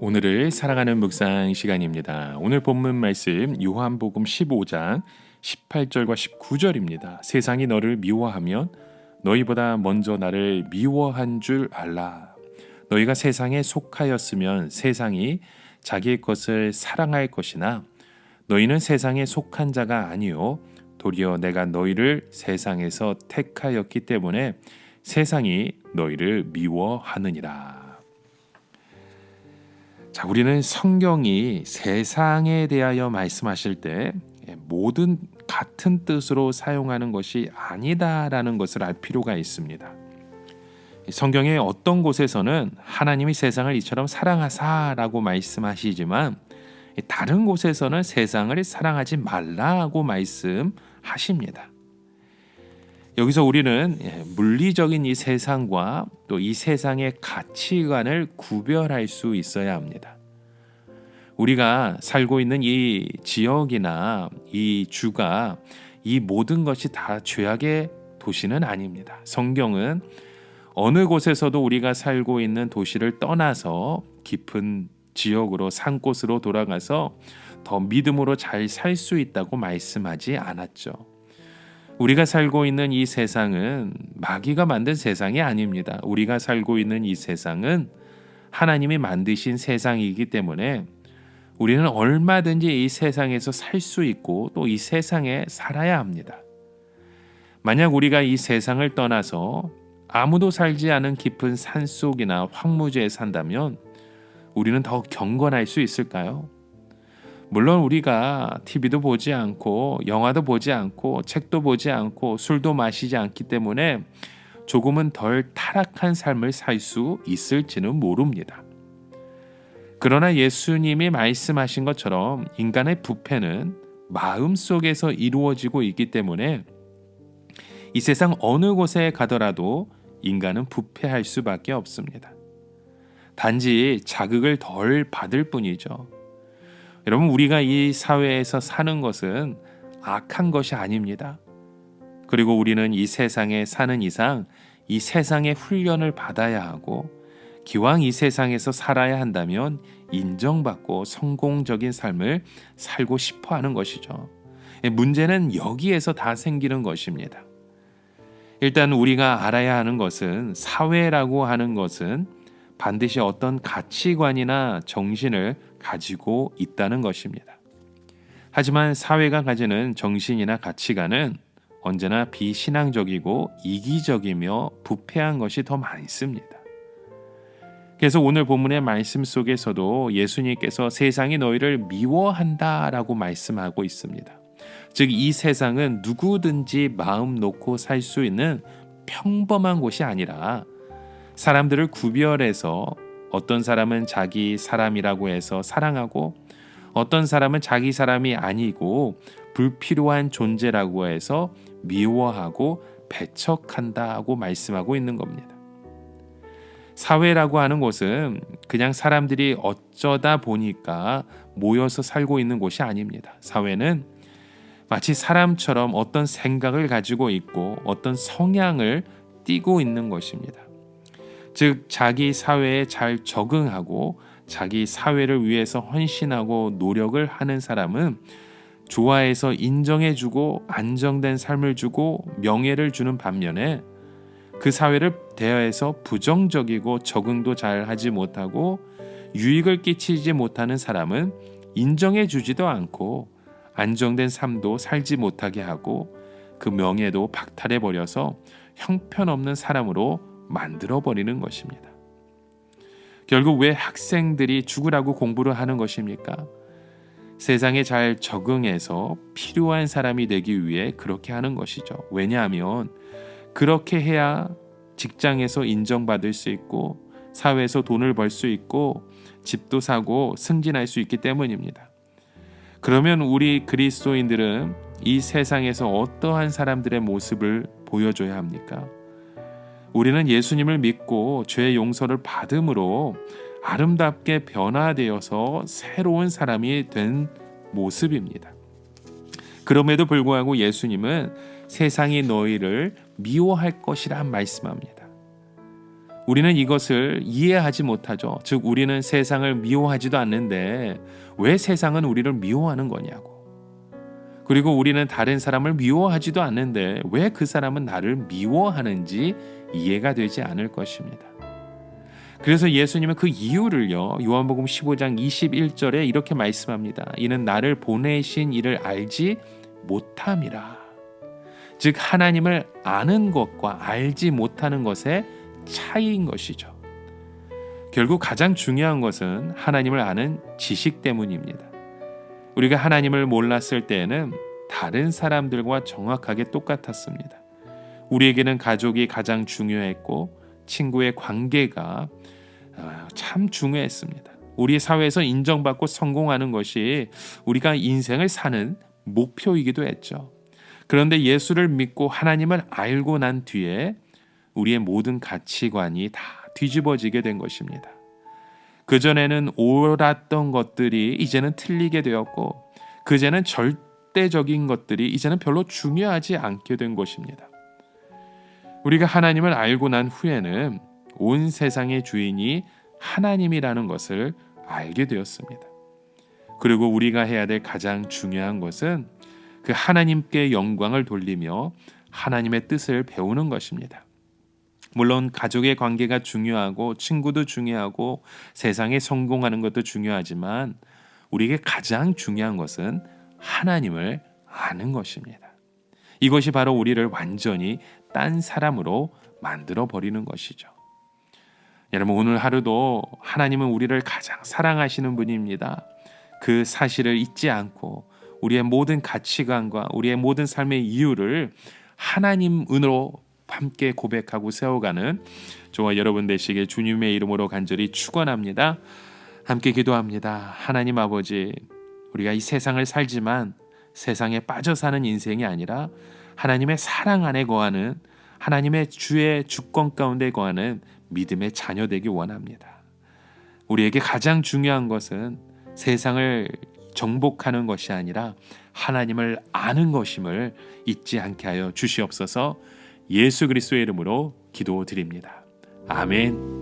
오늘을 사랑하는 묵상 시간입니다. 오늘 본문 말씀 요한복음 15장 18절과 19절입니다. 세상이 너를 미워하면 너희보다 먼저 나를 미워한 줄 알라. 너희가 세상에 속하였으면 세상이 자기의 것을 사랑할 것이나 너희는 세상에 속한 자가 아니요 도리어 내가 너희를 세상에서 택하였기 때문에 세상이 너희를 미워하느니라. 자, 우리는 성경이 세상에 대하여 말씀하실 때 모든 같은 뜻으로 사용하는 것이 아니다라는 것을 알 필요가 있습니다. 성경의 어떤 곳에서는 하나님이 세상을 이처럼 사랑하사라고 말씀하시지만 다른 곳에서는 세상을 사랑하지 말라고 말씀하십니다. 여기서 우리는 물리적인 이 세상과 또 이 세상의 가치관을 구별할 수 있어야 합니다. 우리가 살고 있는 이 지역이나 이 주가 이 모든 것이 다 죄악의 도시는 아닙니다. 성경은 어느 곳에서도 우리가 살고 있는 도시를 떠나서 깊은 지역으로 산곳으로 돌아가서 더 믿음으로 잘 살 수 있다고 말씀하지 않았죠. 우리가 살고 있는 이 세상은 마귀가 만든 세상이 아닙니다. 우리가 살고 있는 이 세상은 하나님이 만드신 세상이기 때문에 우리는 얼마든지 이 세상에서 살 수 있고 또 이 세상에 살아야 합니다. 만약 우리가 이 세상을 떠나서 아무도 살지 않은 깊은 산속이나 황무지에 산다면 우리는 더 경건할 수 있을까요? 물론 우리가 TV도 보지 않고 영화도 보지 않고 책도 보지 않고 술도 마시지 않기 때문에 조금은 덜 타락한 삶을 살 수 있을지는 모릅니다. 그러나 예수님이 말씀하신 것처럼 인간의 부패는 마음속에서 이루어지고 있기 때문에 이 세상 어느 곳에 가더라도 인간은 부패할 수밖에 없습니다. 단지 자극을 덜 받을 뿐이죠. 여러분, 우리가 이 사회에서 사는 것은 악한 것이 아닙니다. 그리고 우리는 이 세상에 사는 이상 이 세상의 훈련을 받아야 하고 기왕 이 세상에서 살아야 한다면 인정받고 성공적인 삶을 살고 싶어 하는 것이죠. 문제는 여기에서 다 생기는 것입니다. 일단 우리가 알아야 하는 것은 사회라고 하는 것은 반드시 어떤 가치관이나 정신을 가지고 있다는 것입니다. 하지만 사회가 가지는 정신이나 가치관은 언제나 비신앙적이고 이기적이며 부패한 것이 더 많습니다. 그래서 오늘 본문의 말씀 속에서도 예수님께서 세상이 너희를 미워한다라고 말씀하고 있습니다. 즉 이 세상은 누구든지 마음 놓고 살 수 있는 평범한 곳이 아니라 사람들을 구별해서 어떤 사람은 자기 사람이라고 해서 사랑하고 어떤 사람은 자기 사람이 아니고 불필요한 존재라고 해서 미워하고 배척한다고 말씀하고 있는 겁니다. 사회라고 하는 곳은 그냥 사람들이 어쩌다 보니까 모여서 살고 있는 곳이 아닙니다. 사회는 마치 사람처럼 어떤 생각을 가지고 있고 어떤 성향을 띠고 있는 것입니다. 즉 자기 사회에 잘 적응하고 자기 사회를 위해서 헌신하고 노력을 하는 사람은 좋아해서 인정해주고 안정된 삶을 주고 명예를 주는 반면에 그 사회를 대하여서 부정적이고 적응도 잘 하지 못하고 유익을 끼치지 못하는 사람은 인정해주지도 않고 안정된 삶도 살지 못하게 하고 그 명예도 박탈해버려서 형편없는 사람으로 만들어버리는 것입니다. 결국 왜 학생들이 죽으라고 공부를 하는 것입니까? 세상에 잘 적응해서 필요한 사람이 되기 위해 그렇게 하는 것이죠. 왜냐하면 그렇게 해야 직장에서 인정받을 수 있고 사회에서 돈을 벌 수 있고 집도 사고 승진할 수 있기 때문입니다. 그러면 우리 그리스도인들은 이 세상에서 어떠한 사람들의 모습을 보여줘야 합니까? 우리는 예수님을 믿고 죄의 용서를 받음으로 아름답게 변화되어서 새로운 사람이 된 모습입니다. 그럼에도 불구하고 예수님은 세상이 너희를 미워할 것이라 말씀합니다. 우리는 이것을 이해하지 못하죠. 즉 우리는 세상을 미워하지도 않는데 왜 세상은 우리를 미워하는 거냐고. 그리고 우리는 다른 사람을 미워하지도 않는데 왜 그 사람은 나를 미워하는지 이해가 되지 않을 것입니다. 그래서 예수님은 그 이유를요, 요한복음 15장 21절에 이렇게 말씀합니다. 이는 나를 보내신 이를 알지 못함이라. 즉 하나님을 아는 것과 알지 못하는 것의 차이인 것이죠. 결국 가장 중요한 것은 하나님을 아는 지식 때문입니다. 우리가 하나님을 몰랐을 때에는 다른 사람들과 정확하게 똑같았습니다. 우리에게는 가족이 가장 중요했고 친구의 관계가 참 중요했습니다. 우리 사회에서 인정받고 성공하는 것이 우리가 인생을 사는 목표이기도 했죠. 그런데 예수를 믿고 하나님을 알고 난 뒤에 우리의 모든 가치관이 다 뒤집어지게 된 것입니다. 그전에는 옳았던 것들이 이제는 틀리게 되었고 그제는 절대적인 것들이 이제는 별로 중요하지 않게 된 것입니다. 우리가 하나님을 알고 난 후에는 온 세상의 주인이 하나님이라는 것을 알게 되었습니다. 그리고 우리가 해야 될 가장 중요한 것은 그 하나님께 영광을 돌리며 하나님의 뜻을 배우는 것입니다. 물론 가족의 관계가 중요하고 친구도 중요하고 세상에 성공하는 것도 중요하지만 우리에게 가장 중요한 것은 하나님을 아는 것입니다. 이것이 바로 우리를 완전히 딴 사람으로 만들어 버리는 것이죠. 여러분 오늘 하루도 하나님은 우리를 가장 사랑하시는 분입니다. 그 사실을 잊지 않고 우리의 모든 가치관과 우리의 모든 삶의 이유를 하나님으로 함께 고백하고 세워가는 저와 여러분 되시길 주님의 이름으로 간절히 축원합니다. 함께 기도합니다. 하나님 아버지, 우리가 이 세상을 살지만 세상에 빠져 사는 인생이 아니라 하나님의 사랑 안에 거하는 하나님의 주의 주권 가운데 거하는 믿음의 자녀 되기 원합니다. 우리에게 가장 중요한 것은 세상을 정복하는 것이 아니라 하나님을 아는 것임을 잊지 않게 하여 주시옵소서. 예수 그리스도의 이름으로 기도드립니다. 아멘.